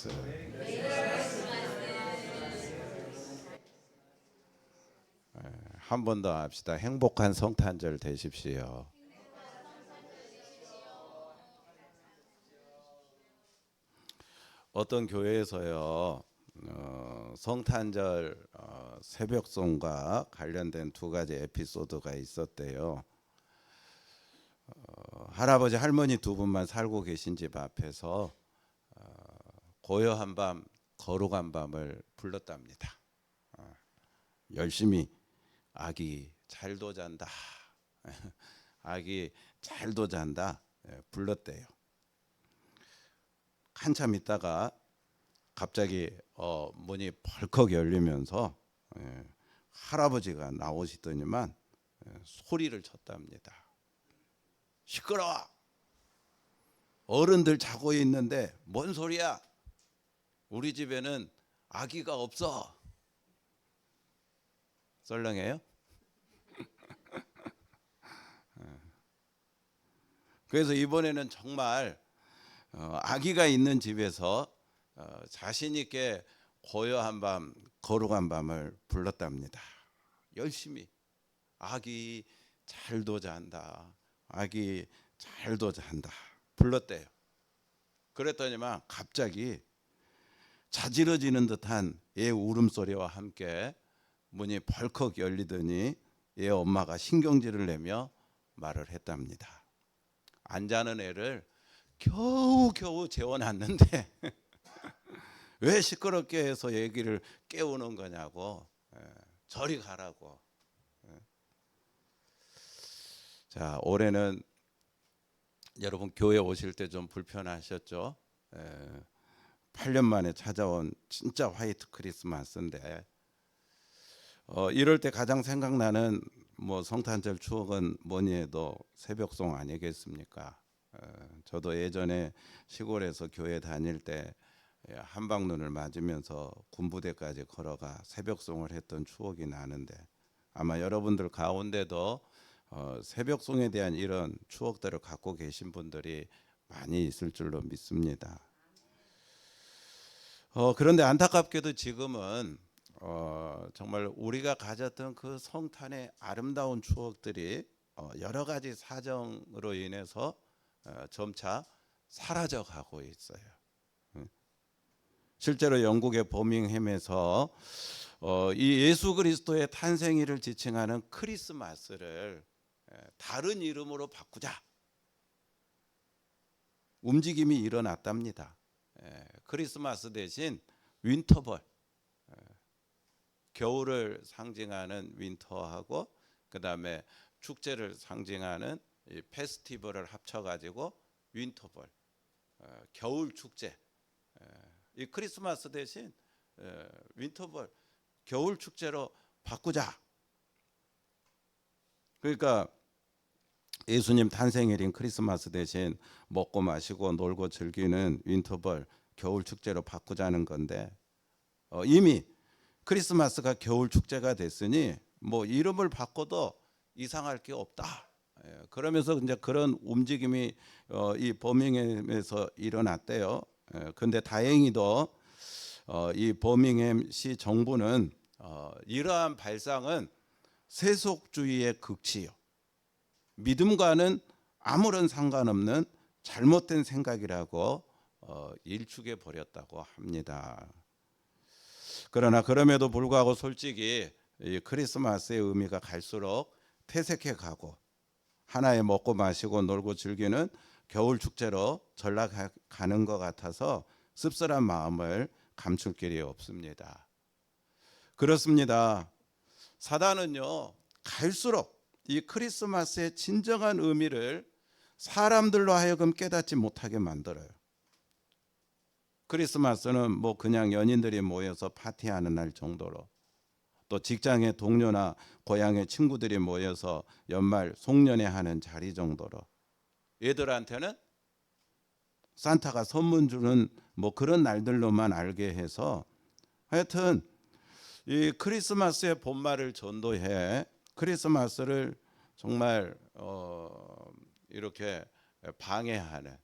말씀. 한 번 더 합시다. 행복한 성탄절 되십시오. 어떤 교회에서요, 성탄절 새벽송과 관련된 두 가지 에피소드가 있었대요. 할아버지 할머니 두 분만 살고 계신 집 앞에서 고요한 밤 거룩한 밤을 불렀답니다. 열심히 아기 잘도 잔다, 아기 잘도 잔다 불렀대요. 한참 있다가 갑자기 문이 벌컥 열리면서 할아버지가 나오시더니만 소리를 쳤답니다. 시끄러워! 어른들 자고 있는데 뭔 소리야? 우리 집에는 아기가 없어. 썰렁해요? 그래서 이번에는 정말 아기가 있는 집에서 자신 있게 고요한 밤, 거룩한 밤을 불렀답니다. 열심히 아기 잘도 잔다, 아기 잘도 잔다 불렀대요. 그랬더니만 갑자기 자지러지는 듯한 애 울음소리와 함께 문이 벌컥 열리더니 애 엄마가 신경질을 내며 말을 했답니다. 안 자는 애를 겨우겨우 재워놨는데 왜 시끄럽게 해서 얘기를 깨우는 거냐고, 저리 가라고. 자, 올해는 여러분 교회 오실 때 좀 불편하셨죠? 8년 만에 찾아온 진짜 화이트 크리스마스인데 이럴 때 가장 생각나는 뭐 성탄절 추억은 뭐니 해도 새벽송 아니겠습니까? 저도 예전에 시골에서 교회 다닐 때 한방눈을 맞으면서 군부대까지 걸어가 새벽송을 했던 추억이 나는데 아마 여러분들 가운데도 새벽송에 대한 이런 추억들을 갖고 계신 분들이 많이 있을 줄로 믿습니다. 그런데 안타깝게도 지금은 정말 우리가 가졌던 그 성탄의 아름다운 추억들이 여러 가지 사정으로 인해서 점차 사라져가고 있어요. 실제로 영국의 버밍햄에서 이 예수 그리스도의 탄생일을 지칭하는 크리스마스를 다른 이름으로 바꾸자 움직임이 일어났답니다. 크리스마스 대신 윈터벌, 겨울을 상징하는 윈터하고 그 다음에 축제를 상징하는 이 페스티벌을 합쳐가지고 윈터벌, 겨울 축제. 이 크리스마스 대신 윈터벌, 겨울 축제로 바꾸자. 그러니까 예수님 탄생일인 크리스마스 대신 먹고 마시고 놀고 즐기는 윈터벌, 겨울 축제로 바꾸자는 건데 이미 크리스마스가 겨울 축제가 됐으니 뭐 이름을 바꿔도 이상할 게 없다. 그러면서 이제 그런 움직임이 이 버밍햄에서 일어났대요. 근데 다행히도 이 버밍햄시 정부는 이러한 발상은 세속주의의 극치요, 믿음과는 아무런 상관없는 잘못된 생각이라고 일축해 버렸다고 합니다. 그러나 그럼에도 불구하고 솔직히 이 크리스마스의 의미가 갈수록 퇴색해 가고 하나의 먹고 마시고 놀고 즐기는 겨울 축제로 전락가는 것 같아서 씁쓸한 마음을 감출 길이 없습니다. 그렇습니다. 사단은요, 갈수록 이 크리스마스의 진정한 의미를 사람들로 하여금 깨닫지 못하게 만들어요. 크리스마스는 뭐 그냥 연인들이 모여서 파티하는 날 정도로, 또 직장의 동료나 고향의 친구들이 모여서 연말 송년회하는 자리 정도로, 얘들한테는 산타가 선물 주는 뭐 그런 날들로만 알게 해서 하여튼 이 크리스마스의 본말을 전도해 크리스마스를 정말 이렇게 방해하는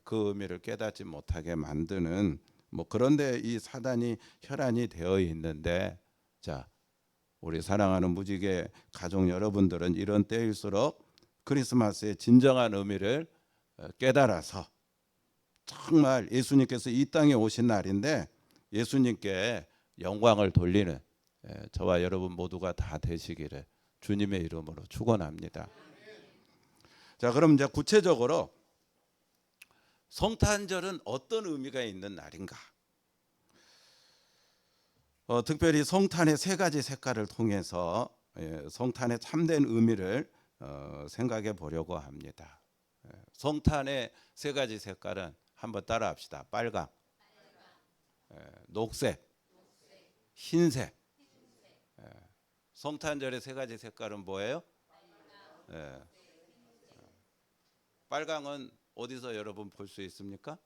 그 의미를 깨닫지 못하게 만드는 뭐 그런데 이 사단이 혈안이 되어 있는데, 자, 우리 사랑하는 무지개 가족 여러분들은 이런 때일수록 크리스마스의 진정한 의미를 깨달아서 정말 예수님께서 이 땅에 오신 날인데 예수님께 영광을 돌리는 저와 여러분 모두가 다 되시기를 주님의 이름으로 축원합니다. 자, 그럼 이제 구체적으로 성탄절은 어떤 의미가 있는 날인가? 특별히 성탄의 세 가지 색깔을 통해서 성탄의 참된 의미를 생각해 보려고 합니다. 성탄의 세 가지 색깔은 한번 따라합시다. 빨강, 녹색, 흰색. 성탄절의 세 가지 색깔은 뭐예요? 빨강은 어디서 여러분 볼 수 있습니까?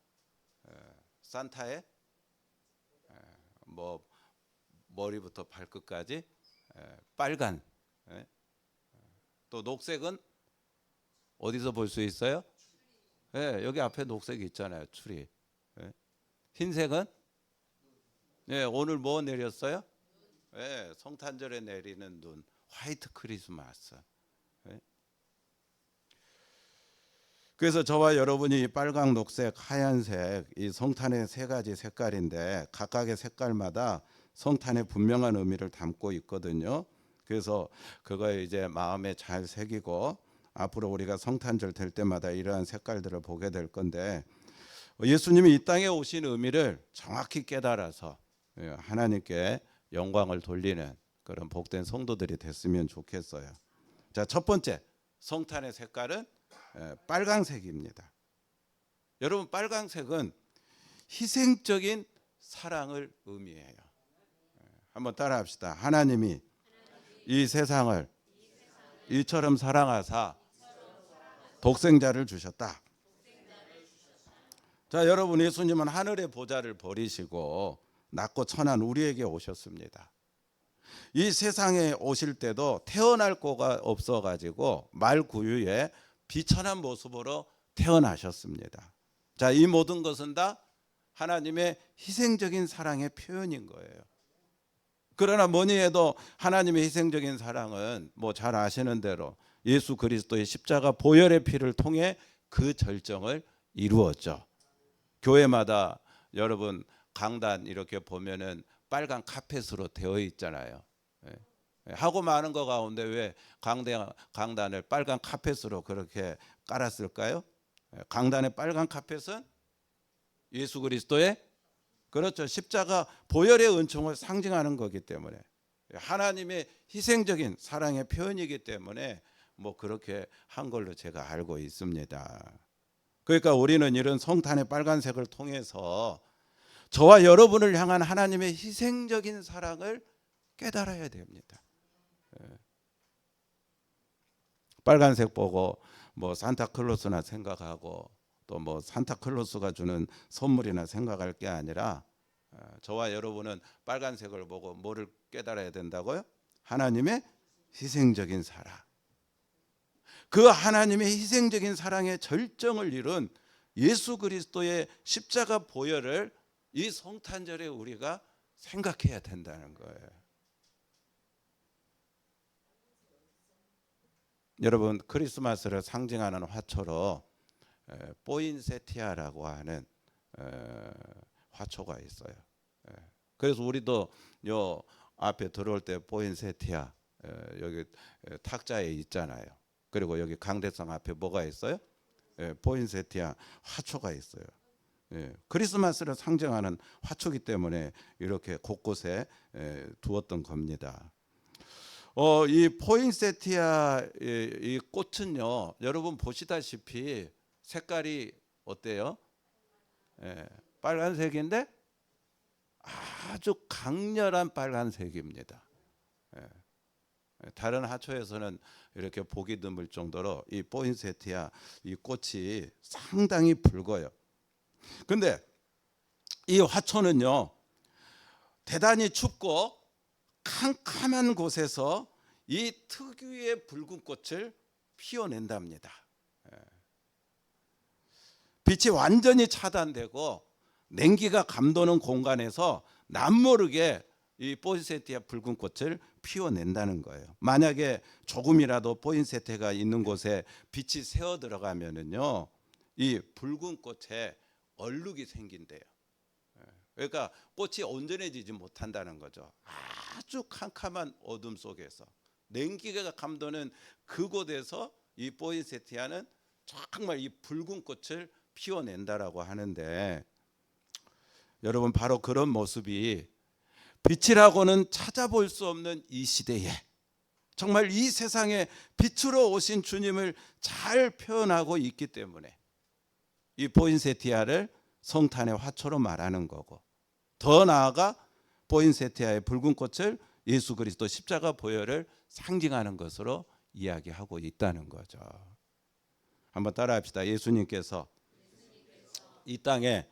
산타의 뭐 머리부터 발끝까지 빨간. 또 녹색은 어디서 볼 수 있어요? 여기 앞에 녹색이 있잖아요. 추리. 흰색은 오늘 뭐 내렸어요? 성탄절에 내리는 눈, 화이트 크리스마스. 그래서 저와 여러분이 빨강, 녹색, 하얀색 이 성탄의 세 가지 색깔인데 각각의 색깔마다 성탄의 분명한 의미를 담고 있거든요. 그래서 그거에 이제 마음에 잘 새기고 앞으로 우리가 성탄절 될 때마다 이러한 색깔들을 보게 될 건데 예수님이 이 땅에 오신 의미를 정확히 깨달아서 하나님께 영광을 돌리는 그런 복된 성도들이 됐으면 좋겠어요. 자, 첫 번째 성탄의 색깔은 빨강색입니다. 여러분, 빨강색은 희생적인 사랑을 의미해요. 한번 따라합시다. 하나님이 이 세상을 이처럼 사랑하사 독생자를 주셨다. 자, 여러분, 예수님은 하늘의 보좌를 버리시고 낮고 천한 우리에게 오셨습니다. 이 세상에 오실 때도 태어날 거가 없어가지고 말구유에 비천한 모습으로 태어나셨습니다. 자, 이 모든 것은 다 하나님의 희생적인 사랑의 표현인 거예요. 그러나 뭐니 해도 하나님의 희생적인 사랑은 뭐 잘 아시는 대로 예수 그리스도의 십자가 보혈의 피를 통해 그 절정을 이루었죠. 교회마다 여러분 강단 이렇게 보면은 빨간 카펫으로 되어 있잖아요. 하고 많은 거 가운데 왜 강단을 빨간 카펫으로 그렇게 깔았을까요? 강단의 빨간 카펫은 예수 그리스도의 그렇죠. 십자가 보혈의 은총을 상징하는 거기 때문에 하나님의 희생적인 사랑의 표현이기 때문에 뭐 그렇게 한 걸로 제가 알고 있습니다. 그러니까 우리는 이런 성탄의 빨간색을 통해서 저와 여러분을 향한 하나님의 희생적인 사랑을 깨달아야 됩니다. 빨간색 보고 뭐 산타클로스나 생각하고 또 뭐 산타클로스가 주는 선물이나 생각할 게 아니라 저와 여러분은 빨간색을 보고 뭐를 깨달아야 된다고요? 하나님의 희생적인 사랑. 그 하나님의 희생적인 사랑의 절정을 이룬 예수 그리스도의 십자가 보혈을 이 성탄절에 우리가 생각해야 된다는 거예요. 여러분, 크리스마스를 상징하는 화초로 포인세티아라고 하는 화초가 있어요. 그래서 우리도 요 앞에 들어올 때 포인세티아 여기 탁자에 있잖아요. 그리고 여기 강대상 앞에 뭐가 있어요? 포인세티아 화초가 있어요. 크리스마스를 상징하는 화초기 때문에 이렇게 곳곳에 두었던 겁니다. 이 포인세티아 이 꽃은요, 여러분 보시다시피 색깔이 어때요? 빨간색인데 아주 강렬한 빨간색입니다. 다른 화초에서는 이렇게 보기 드물 정도로 이 포인세티아 이 꽃이 상당히 붉어요. 근데 이 화초는요, 대단히 춥고 캄캄한 곳에서 이 특유의 붉은 꽃을 피워낸답니다. 빛이 완전히 차단되고 냉기가 감도는 공간에서 남모르게 이 포인세티아 붉은 꽃을 피워낸다는 거예요. 만약에 조금이라도 포인세티아가 있는 곳에 빛이 새어 들어가면은요, 이 붉은 꽃에 얼룩이 생긴대요. 그러니까 꽃이 온전해지지 못한다는 거죠. 아주 캄캄한 어둠 속에서 냉기가 감도는 그곳에서 이 포인세티아는 정말 이 붉은 꽃을 피워낸다라고 하는데, 여러분 바로 그런 모습이 빛이라고는 찾아볼 수 없는 이 시대에 정말 이 세상에 빛으로 오신 주님을 잘 표현하고 있기 때문에 이 포인세티아를 성탄의 화초로 말하는 거고, 더 나아가 포인세티아의 붉은 꽃을 예수 그리스도 십자가 보혈을 상징하는 것으로 이야기하고 있다는 거죠. 한번 따라합시다. 예수님께서 이 땅에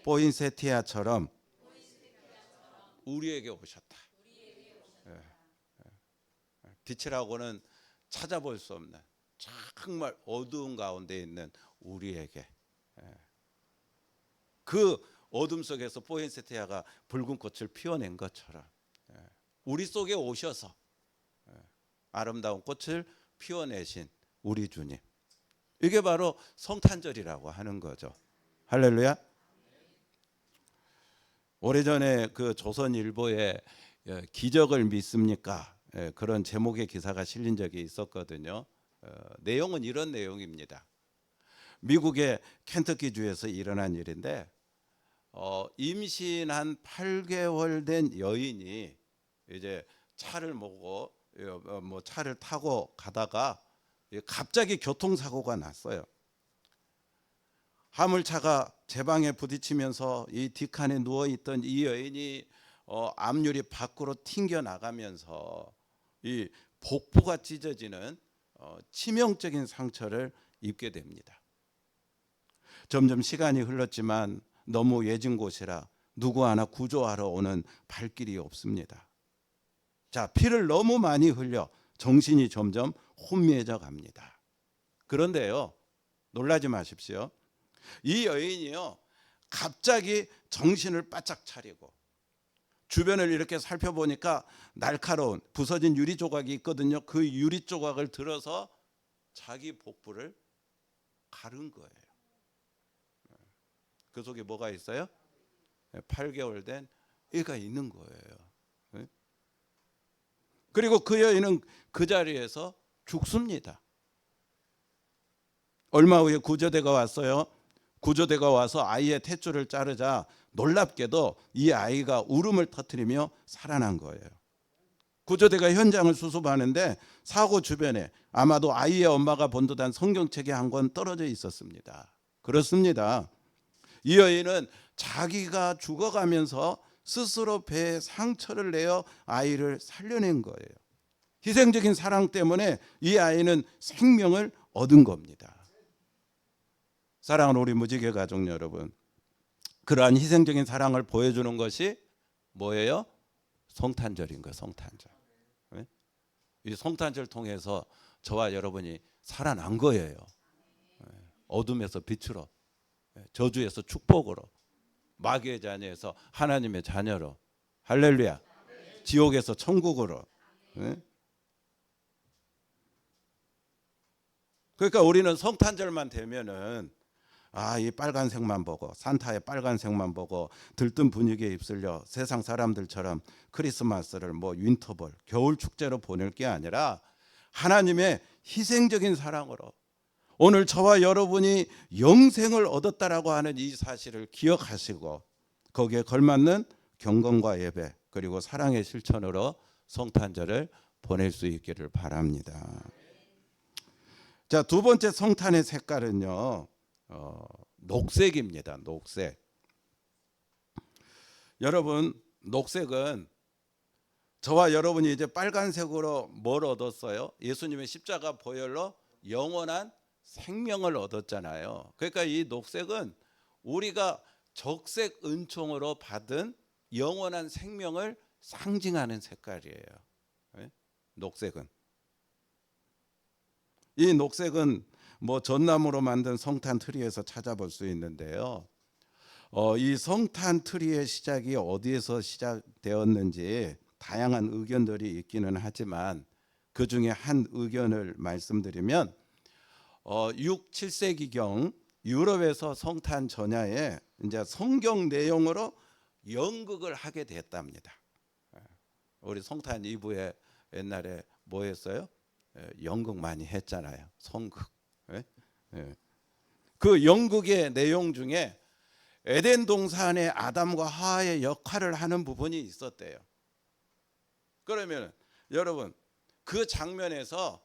포인세티아처럼 우리에게 오셨다. 빛이라고는 찾아볼 수 없는 정말 어두운 가운데 있는 우리에게, 그 어둠 속에서 포인세티아가 붉은 꽃을 피워낸 것처럼 우리 속에 오셔서 아름다운 꽃을 피워내신 우리 주님, 이게 바로 성탄절이라고 하는 거죠. 할렐루야. 오래전에 그 조선일보에 기적을 믿습니까? 그런 제목의 기사가 실린 적이 있었거든요. 내용은 이런 내용입니다. 미국의 켄터키주에서 일어난 일인데, 임신한 8개월 된 여인이 이제 차를 몰고 차를 타고 가다가 갑자기 교통사고가 났어요. 화물차가 제방에 부딪히면서 이 뒷칸에 누워있던 이 여인이 앞유리 밖으로 튕겨 나가면서 이 복부가 찢어지는 치명적인 상처를 입게 됩니다. 점점 시간이 흘렀지만 너무 외진 곳이라 누구 하나 구조하러 오는 발길이 없습니다. 자, 피를 너무 많이 흘려 정신이 점점 혼미해져 갑니다. 그런데요, 놀라지 마십시오. 이 여인이요, 갑자기 정신을 바짝 차리고 주변을 이렇게 살펴보니까 날카로운 부서진 유리 조각이 있거든요. 그 유리 조각을 들어서 자기 복부를 가른 거예요. 그 속에 뭐가 있어요? 8개월 된 애가 있는 거예요. 그리고 그 여인은 그 자리에서 죽습니다. 얼마 후에 구조대가 왔어요. 구조대가 와서 아이의 탯줄을 자르자 놀랍게도 이 아이가 울음을 터뜨리며 살아난 거예요. 구조대가 현장을 수습하는데 사고 주변에 아마도 아이의 엄마가 본 듯한 성경책이 한 권 떨어져 있었습니다. 그렇습니다. 이 여인은 자기가 죽어가면서 스스로 배에 상처를 내어 아이를 살려낸 거예요. 희생적인 사랑 때문에 이 아이는 생명을 얻은 겁니다. 사랑하는 우리 무지개 가족 여러분, 그러한 희생적인 사랑을 보여주는 것이 뭐예요? 성탄절인 거예요. 성탄절. 이 성탄절 통해서 저와 여러분이 살아난 거예요. 어둠에서 빛으로, 저주에서 축복으로, 마귀의 자녀에서 하나님의 자녀로, 할렐루야. 지옥에서 천국으로. 그러니까 우리는 성탄절만 되면은 이 빨간색만 보고, 산타의 빨간색만 보고 들뜬 분위기에 휩쓸려 세상 사람들처럼 크리스마스를 윈터볼, 겨울 축제로 보낼 게 아니라 하나님의 희생적인 사랑으로 오늘 저와 여러분이 영생을 얻었다라고 하는 이 사실을 기억하시고 거기에 걸맞는 경건과 예배 그리고 사랑의 실천으로 성탄절을 보낼 수 있기를 바랍니다. 자, 두 번째 성탄의 색깔은요, 녹색입니다. 녹색. 여러분, 녹색은 저와 여러분이 이제 빨간색으로 뭘 얻었어요? 예수님의 십자가 보혈로 영원한 생명을 얻었잖아요. 그러니까 이 녹색은 우리가 적색 은총으로 받은 영원한 생명을 상징하는 색깔이에요. 녹색은. 이 녹색은 전나무로 만든 성탄 트리에서 찾아볼 수 있는데요. 이 성탄 트리의 시작이 어디에서 시작되었는지 다양한 의견들이 있기는 하지만 그 중에 한 의견을 말씀드리면 6, 7세기경 유럽에서 성탄 전야에 이제 성경 내용으로 연극을 하게 됐답니다. 우리 성탄 이브에 옛날에 뭐 했어요? 연극 많이 했잖아요. 성극. 그 연극의 내용 중에 에덴 동산의 아담과 하와의 역할을 하는 부분이 있었대요. 그러면 여러분 그 장면에서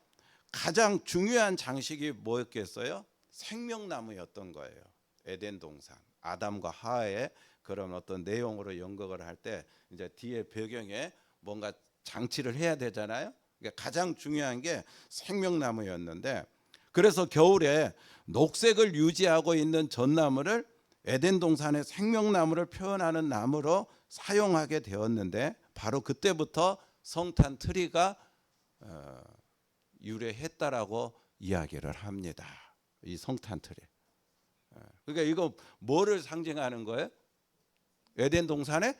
가장 중요한 장식이 뭐였겠어요? 생명나무였던 거예요. 에덴 동산 아담과 하와의 그런 어떤 내용으로 연극을 할 때 이제 뒤에 배경에 뭔가 장치를 해야 되잖아요. 그러니까 가장 중요한 게 생명나무였는데, 그래서 겨울에 녹색을 유지하고 있는 전나무를 에덴 동산의 생명나무를 표현하는 나무로 사용하게 되었는데, 바로 그때부터 성탄 트리가 유래했다라고 이야기를 합니다. 이 성탄 트리. 그러니까 이거 뭐를 상징하는 거예요? 에덴 동산의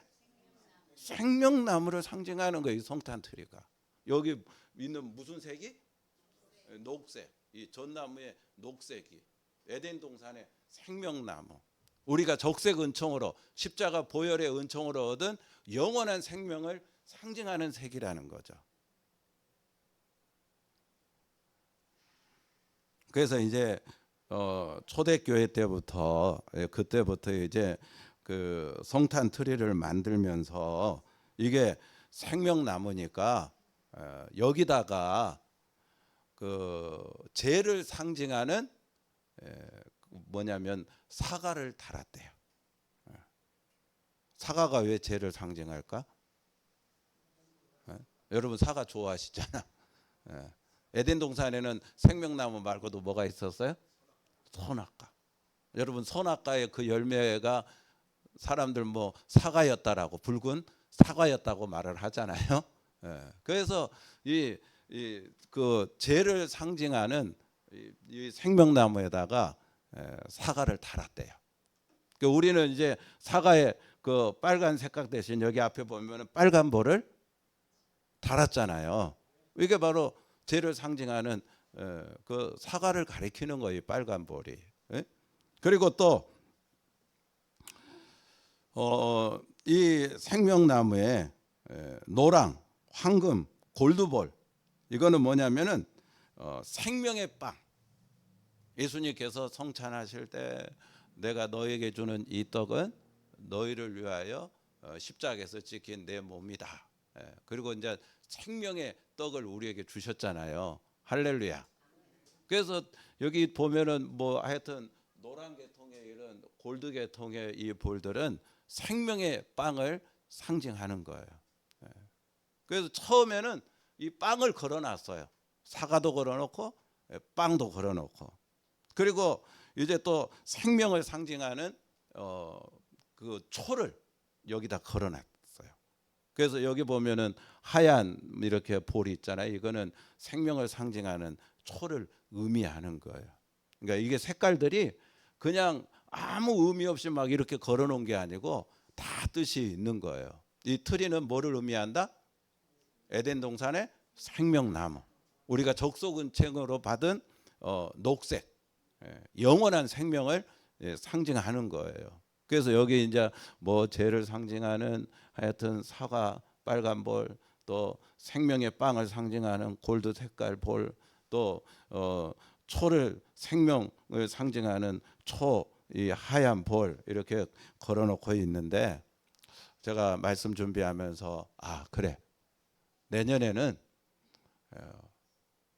생명나무를 상징하는 거예요. 이 성탄 트리가. 여기 있는 무슨 색이? 녹색. 이 전나무의 녹색이 에덴 동산의 생명나무. 우리가 적색 은총으로 십자가 보혈의 은총으로 얻은 영원한 생명을 상징하는 색이라는 거죠. 그래서 이제 초대교회 때부터 그때부터 이제 그 성탄 트리를 만들면서 이게 생명나무니까 여기다가 그 죄를 상징하는 뭐냐면 사과를 달았대요. 사과가 왜 죄를 상징할까? 여러분 사과 좋아하시잖아. 에덴 동산에는 생명나무 말고도 뭐가 있었어요? 선악과. 여러분 선악과의 그 열매가 사람들 뭐 사과였다라고, 붉은 사과였다고 말을 하잖아요. 그래서 그 죄를 상징하는 이 생명나무에다가 사과를 달았대요. 그러니까 우리는 이제 사과에 그 빨간 색깔 대신 여기 앞에 보면은 빨간 볼을 달았잖아요. 이게 바로 죄를 상징하는 그 사과를 가리키는 거예요. 빨간 볼이. 그리고 또 이 생명나무에 노랑, 황금, 골드볼, 이거는 뭐냐면은 생명의 빵. 예수님께서 성찬하실 때 내가 너에게 주는 이 떡은 너희를 위하여 십자가에서 찍힌 내 몸이다. 그리고 이제 생명의 떡을 우리에게 주셨잖아요. 할렐루야. 그래서 여기 보면은 뭐 하여튼 노란 계통의 이런 골드 계통의 이 볼들은 생명의 빵을 상징하는 거예요. 그래서 처음에는 이 빵을 걸어놨어요. 사과도 걸어놓고 빵도 걸어놓고, 그리고 이제 또 생명을 상징하는 그 초를 여기다 걸어놨어요. 그래서 여기 보면은 하얀 이렇게 볼이 있잖아요. 이거는 생명을 상징하는 초를 의미하는 거예요. 그러니까 이게 색깔들이 그냥 아무 의미 없이 막 이렇게 걸어놓은 게 아니고 다 뜻이 있는 거예요. 이 트리는 뭐를 의미한다? 에덴 동산의 생명나무. 우리가 적소근책으로 받은 녹색, 영원한 생명을 상징하는 거예요. 그래서 여기 이제 뭐 죄를 상징하는 하여튼 사과, 빨간 볼, 또 생명의 빵을 상징하는 골드 색깔 볼, 또 초를 생명을 상징하는 초, 이 하얀 볼 이렇게 걸어놓고 있는데, 제가 말씀 준비하면서 그래, 내년에는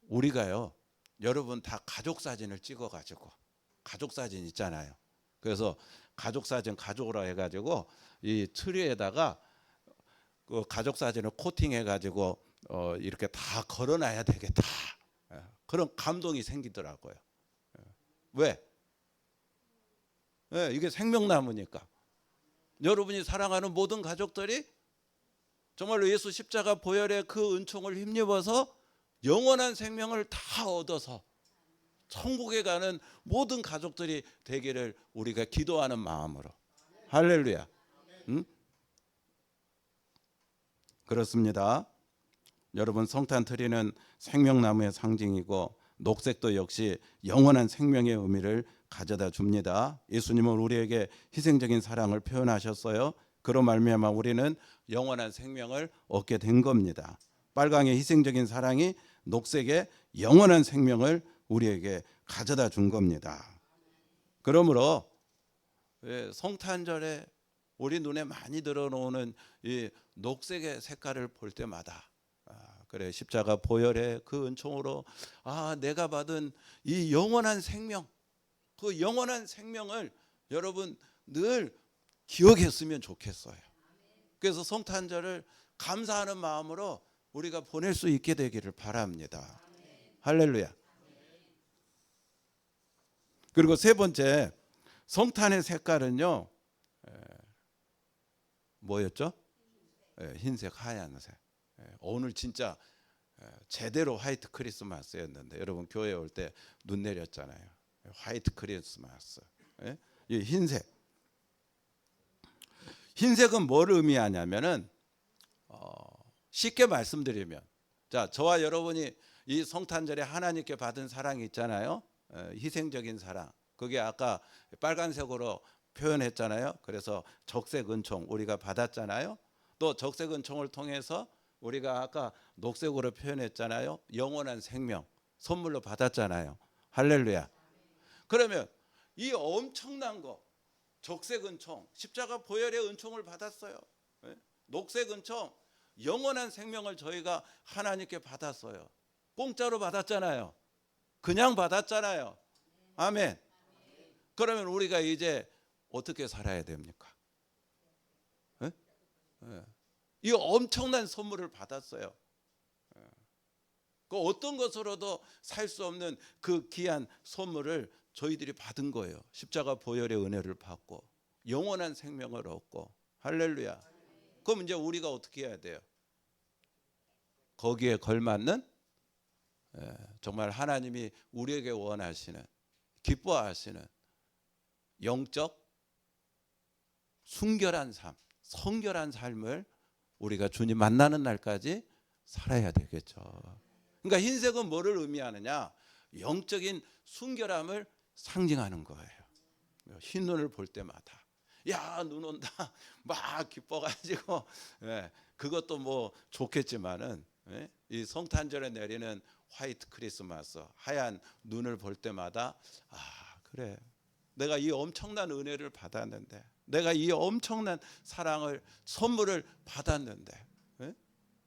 우리가요, 여러분 다 가족 사진을 찍어가지고, 가족 사진 있잖아요. 그래서 가족 사진 가져오라 해가지고 이 트리에다가 그 가족 사진을 코팅해가지고 이렇게 다 걸어놔야 되겠다. 그런 감동이 생기더라고요. 왜? 이게 생명나무니까. 여러분이 사랑하는 모든 가족들이 정말로 예수 십자가 보혈의 그 은총을 힘입어서 영원한 생명을 다 얻어서 천국에 가는 모든 가족들이 되기를 우리가 기도하는 마음으로 할렐루야. 응? 그렇습니다. 여러분, 성탄트리는 생명나무의 상징이고 녹색도 역시 영원한 생명의 의미를 가져다 줍니다. 예수님은 우리에게 희생적인 사랑을 표현하셨어요. 그로 말미암아 우리는 영원한 생명을 얻게 된 겁니다. 빨강의 희생적인 사랑이 녹색의 영원한 생명을 우리에게 가져다 준 겁니다. 그러므로 성탄절에 우리 눈에 많이 들어오는 이 녹색의 색깔을 볼 때마다 그래, 십자가 보혈의 그 은총으로 내가 받은 이 영원한 생명, 그 영원한 생명을 여러분 늘 기억했으면 좋겠어요. 그래서 성탄절을 감사하는 마음으로 우리가 보낼 수 있게 되기를 바랍니다. 할렐루야. 그리고 세 번째, 성탄의 색깔은요, 뭐였죠? 흰색, 하얀색. 오늘 진짜 제대로 화이트 크리스마스였는데 여러분 교회 올 때 눈 내렸잖아요. 화이트 크리스마스. 이 흰색. 흰색은 뭘 의미하냐면은 쉽게 말씀드리면, 자, 저와 여러분이 이 성탄절에 하나님께 받은 사랑이 있잖아요. 희생적인 사랑. 그게 아까 빨간색으로 표현했잖아요. 그래서 적색 은총 우리가 받았잖아요. 또 적색 은총을 통해서 우리가 아까 녹색으로 표현했잖아요. 영원한 생명 선물로 받았잖아요. 할렐루야. 그러면 이 엄청난 거, 적색 은총, 십자가 보혈의 은총을 받았어요. 녹색 은총, 영원한 생명을 저희가 하나님께 받았어요. 공짜로 받았잖아요. 그냥 받았잖아요. 아멘. 그러면 우리가 이제 어떻게 살아야 됩니까? 이 엄청난 선물을 받았어요. 그 어떤 것으로도 살 수 없는 그 귀한 선물을 저희들이 받은 거예요. 십자가 보혈의 은혜를 받고 영원한 생명을 얻고. 할렐루야. 그럼 이제 우리가 어떻게 해야 돼요? 거기에 걸맞는 정말 하나님이 우리에게 원하시는, 기뻐하시는 영적 순결한 삶, 성결한 삶을 우리가 주님 만나는 날까지 살아야 되겠죠. 그러니까 흰색은 뭐를 의미하느냐? 영적인 순결함을 상징하는 거예요. 흰 눈을 볼 때마다 야, 눈 온다 막 기뻐가지고, 그것도 뭐 좋겠지만은, 이 성탄절에 내리는 화이트 크리스마스, 하얀 눈을 볼 때마다 그래, 내가 이 엄청난 은혜를 받았는데, 내가 이 엄청난 사랑을, 선물을 받았는데,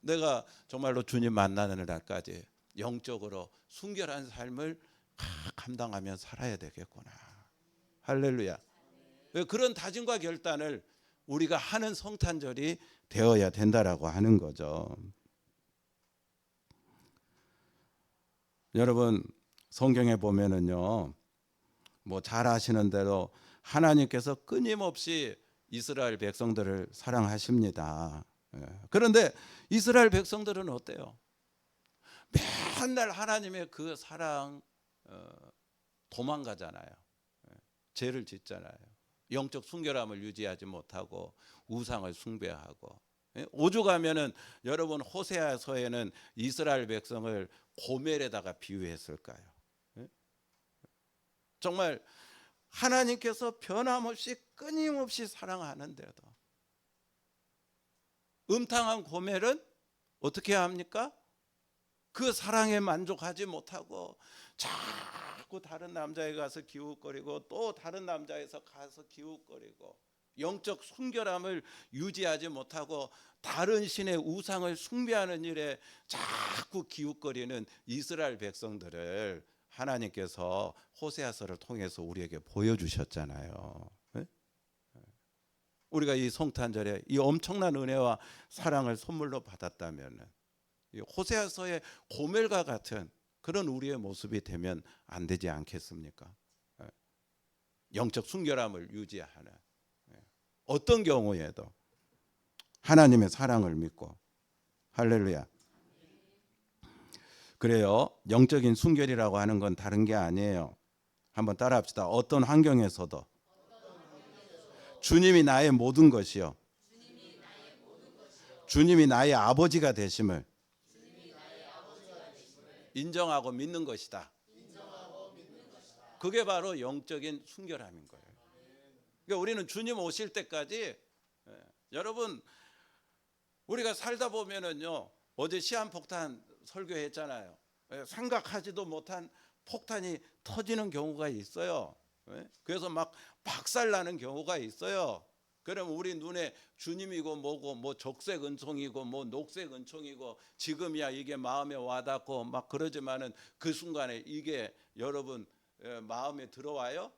내가 정말로 주님 만나는 날까지 영적으로 순결한 삶을 감당하며 살아야 되겠구나. 할렐루야. 그런 다짐과 결단을 우리가 하는 성탄절이 되어야 된다라고 하는 거죠. 여러분, 성경에 보면은요, 뭐 잘 아시는 대로 하나님께서 끊임없이 이스라엘 백성들을 사랑하십니다. 그런데 이스라엘 백성들은 어때요? 맨날 하나님의 그 사랑 도망가잖아요. 죄를 짓잖아요. 영적 순결함을 유지하지 못하고 우상을 숭배하고. 오죽하면은 여러분 호세아서에는 이스라엘 백성을 고멜에다가 비유했을까요? 정말 하나님께서 변함없이 끊임없이 사랑하는데도 음탕한 고멜은 어떻게 합니까? 그 사랑에 만족하지 못하고 자꾸 다른 남자에 가서 기웃거리고 또 다른 남자에서 가서 기웃거리고 영적 순결함을 유지하지 못하고 다른 신의 우상을 숭배하는 일에 자꾸 기웃거리는 이스라엘 백성들을 하나님께서 호세아서를 통해서 우리에게 보여주셨잖아요. 우리가 이 성탄절에 이 엄청난 은혜와 사랑을 선물로 받았다면 호세아서의 고멜과 같은 그런 우리의 모습이 되면 안 되지 않겠습니까? 영적 순결함을 유지하는, 어떤 경우에도 하나님의 사랑을 믿고. 할렐루야. 그래요. 영적인 순결이라고 하는 건 다른 게 아니에요. 한번 따라합시다. 어떤 환경에서도 주님이 나의 모든 것이요. 주님이 나의 아버지가 되심을 인정하고 믿는 것이다. 그게 바로 영적인 순결함인 거예요. 그러니까 우리는 주님 오실 때까지 여러분 우리가 살다 보면은요, 어제 시한폭탄 설교했잖아요. 생각하지도 못한 폭탄이 터지는 경우가 있어요. 그래서 막 박살나는 경우가 있어요. 그럼 우리 눈에 주님이고 뭐고 뭐 적색 은총이고 뭐 녹색 은총이고 지금이야 이게 마음에 와닿고 막 그러지만은 그 순간에 이게 여러분 마음에 들어와요?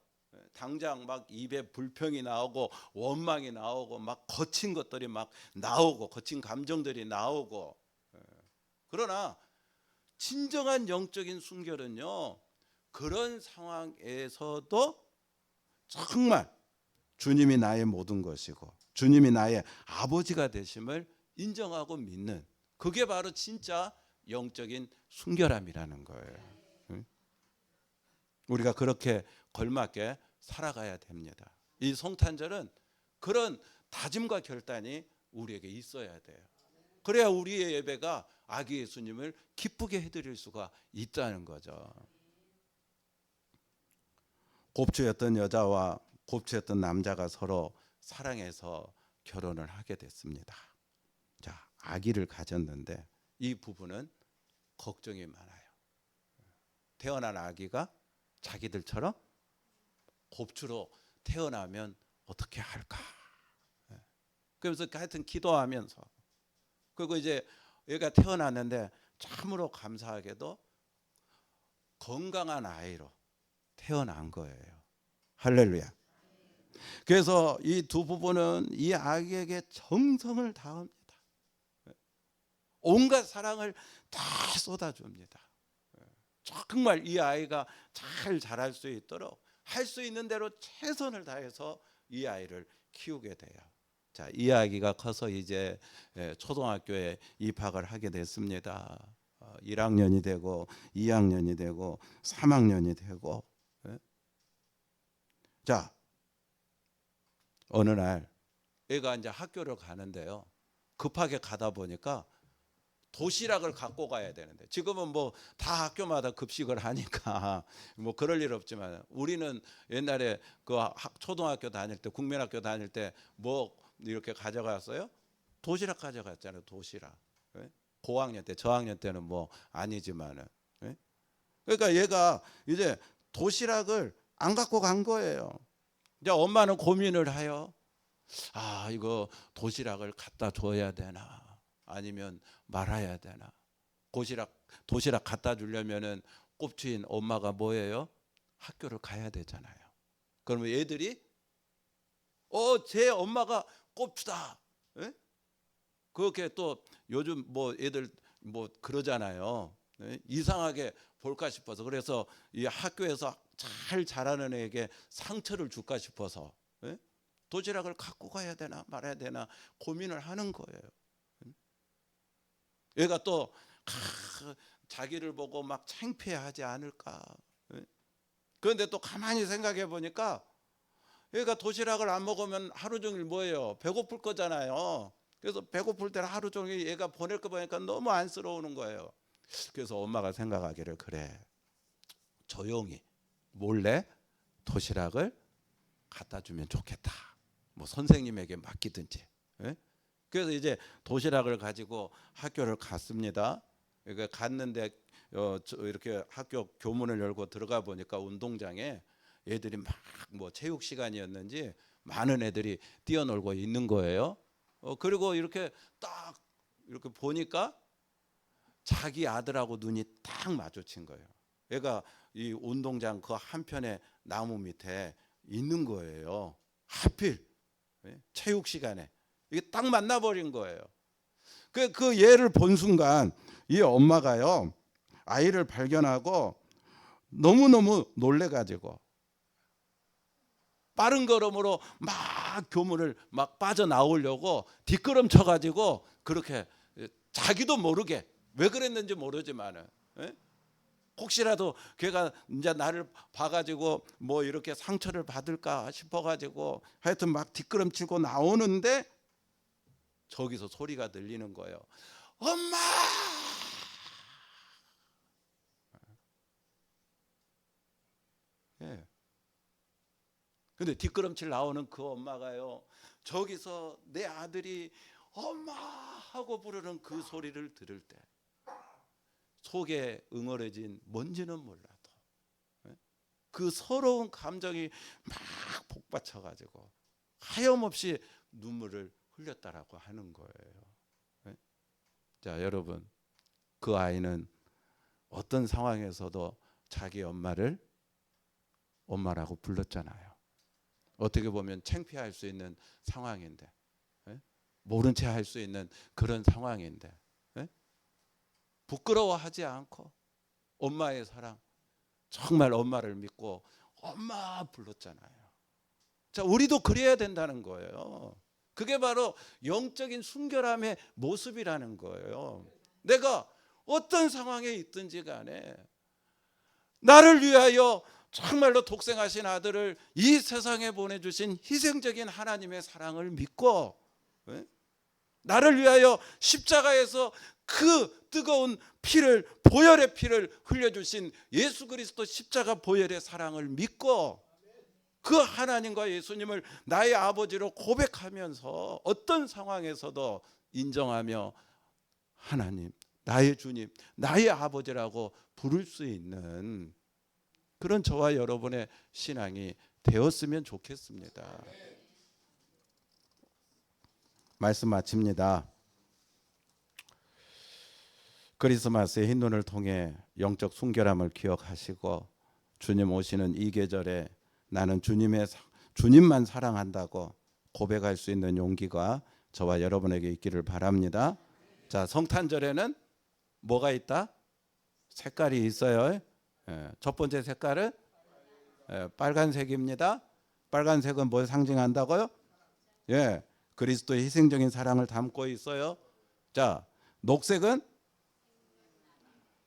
당장 막 입에 불평이 나오고 원망이 나오고 막 거친 것들이 막 나오고 거친 감정들이 나오고. 그러나 진정한 영적인 순결은요, 그런 상황에서도 정말 주님이 나의 모든 것이고 주님이 나의 아버지가 되심을 인정하고 믿는, 그게 바로 진짜 영적인 순결함이라는 거예요. 우리가 그렇게 걸맞게 살아가야 됩니다. 이 성탄절은 그런 다짐과 결단이 우리에게 있어야 돼요. 그래야 우리의 예배가 아기 예수님을 기쁘게 해드릴 수가 있다는 거죠. 곱추였던 여자와 곱추였던 남자가 서로 사랑해서 결혼을 하게 됐습니다. 자, 아기를 가졌는데 이 부부는 걱정이 많아요. 태어난 아기가 자기들처럼 곱추로 태어나면 어떻게 할까? 그래서 하여튼 기도하면서, 그리고 이제 얘가 태어났는데 참으로 감사하게도 건강한 아이로 태어난 거예요. 할렐루야. 그래서 이 두 부부는 이 아기에게 정성을 다합니다. 온갖 사랑을 다 쏟아줍니다. 정말 이 아이가 잘 자랄 수 있도록 할 수 있는 대로 최선을 다해서 이 아이를 키우게 돼요. 자, 이 아기가 커서 이제 초등학교에 입학을 하게 됐습니다. 1학년이 되고 2학년이 되고 3학년이 되고. 자, 어느 날 애가 이제 학교를 가는데요, 급하게 가다 보니까 도시락을 갖고 가야 되는데, 지금은 뭐 다 학교마다 급식을 하니까 뭐 그럴 일 없지만 우리는 옛날에 그 초등학교 다닐 때, 국민학교 다닐 때 뭐 이렇게 가져갔어요? 도시락 가져갔잖아요. 도시락. 고학년 때, 저학년 때는 뭐 아니지만은. 그러니까 얘가 이제 도시락을 안 갖고 간 거예요. 이제 엄마는 고민을 해요. 아, 이거 도시락을 갖다 줘야 되나 아니면 말아야 되나. 도시락 갖다 주려면은 꼽추인 엄마가 뭐예요? 학교를 가야 되잖아요. 그러면 애들이 제 엄마가 꼽추다. 그렇게 또 요즘 뭐 애들 뭐 그러잖아요. 이상하게 볼까 싶어서, 그래서 이 학교에서 잘 자라는 애에게 상처를 줄까 싶어서 도시락을 갖고 가야 되나 말아야 되나 고민을 하는 거예요. 얘가 또 자기를 보고 막 창피해하지 않을까. 그런데 또 가만히 생각해 보니까 얘가 도시락을 안 먹으면 하루 종일 뭐예요? 배고플 거잖아요. 그래서 배고플 때는 하루 종일 얘가 보낼 거 보니까 너무 안쓰러우는 거예요. 그래서 엄마가 생각하기를, 그래, 조용히 몰래 도시락을 갖다 주면 좋겠다. 뭐 선생님에게 맡기든지. 그래서 이제 도시락을 가지고 학교를 갔습니다. 그러니까 갔는데 이렇게 학교 교문을 열고 들어가 보니까 운동장에 애들이 막 뭐 체육 시간이었는지 많은 애들이 뛰어놀고 있는 거예요. 그리고 이렇게 딱 이렇게 보니까 자기 아들하고 눈이 딱 마주친 거예요. 얘가 이 운동장 그 한편에 나무 밑에 있는 거예요. 하필 체육 시간에 이게 딱 만나버린 거예요. 그 얘를 본 순간 이 엄마가요, 아이를 발견하고 너무너무 놀래가지고 빠른 걸음으로 막 교문을 막 빠져나오려고 뒷걸음쳐가지고 그렇게 자기도 모르게 왜 그랬는지 모르지만은 혹시라도 걔가 이제 나를 봐가지고 뭐 이렇게 상처를 받을까 싶어가지고 하여튼 막 뒷걸음치고 나오는데 저기서 소리가 들리는 거예요. 엄마! 예. 근데 뒷걸음질 나오는 그 엄마가요, 저기서 내 아들이 엄마 하고 부르는 그 소리를 들을 때 속에 응어려진 뭔지는 몰라도 그 서러운 감정이 막 복받쳐 가지고 하염없이 눈물을 흘렸다라고 하는 거예요. 자, 여러분, 그 아이는 어떤 상황에서도 자기 엄마를 엄마라고 불렀잖아요. 어떻게 보면 창피할 수 있는 상황인데, 모른 채 할 수 있는 그런 상황인데, 부끄러워하지 않고 엄마의 사랑, 정말 엄마를 믿고 엄마 불렀잖아요. 자, 우리도 그래야 된다는 거예요. 그게 바로 영적인 순결함의 모습이라는 거예요. 내가 어떤 상황에 있든지 간에 나를 위하여 정말로 독생하신 아들을 이 세상에 보내주신 희생적인 하나님의 사랑을 믿고, 나를 위하여 십자가에서 그 뜨거운 피를, 보혈의 피를 흘려주신 예수 그리스도 십자가 보혈의 사랑을 믿고 그 하나님과 예수님을 나의 아버지로 고백하면서 어떤 상황에서도 인정하며 하나님, 나의 주님, 나의 아버지라고 부를 수 있는 그런 저와 여러분의 신앙이 되었으면 좋겠습니다. 말씀 마칩니다. 크리스마스의 흰눈을 통해 영적 순결함을 기억하시고 주님 오시는 이 계절에 나는 주님만 사랑한다고 고백할 수 있는 용기가 저와 여러분에게 있기를 바랍니다. 자, 성탄절에는 뭐가 있다? 색깔이 있어요. 첫 번째 색깔은 빨간색입니다. 빨간색은 뭘 상징한다고요? 예, 그리스도의 희생적인 사랑을 담고 있어요. 자, 녹색은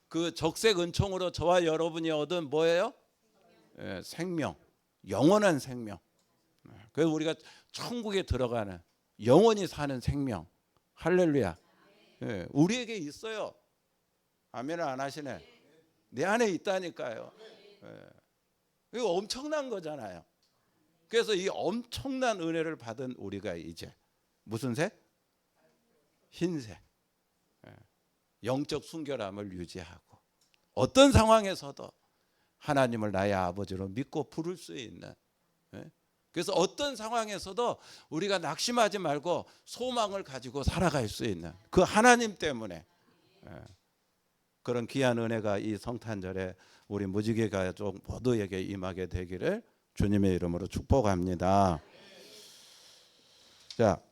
그 적색 은총으로 저와 여러분이 얻은 뭐예요? 생명, 영원한 생명. 그래서 우리가 천국에 들어가는 영원히 사는 생명. 할렐루야. 우리에게 있어요. 아멘을 안 하시네. 내 안에 있다니까요. 이거 엄청난 거잖아요. 그래서 이 엄청난 은혜를 받은 우리가 이제 무슨 색? 흰색. 영적 순결함을 유지하고 어떤 상황에서도 하나님을 나의 아버지로 믿고 부를 수 있는, 그래서 어떤 상황에서도 우리가 낙심하지 말고 소망을 가지고 살아갈 수 있는 그 하나님 때문에 그런 귀한 은혜가 이 성탄절에 우리 무지개 가족 모두에게 임하게 되기를 주님의 이름으로 축복합니다. 자,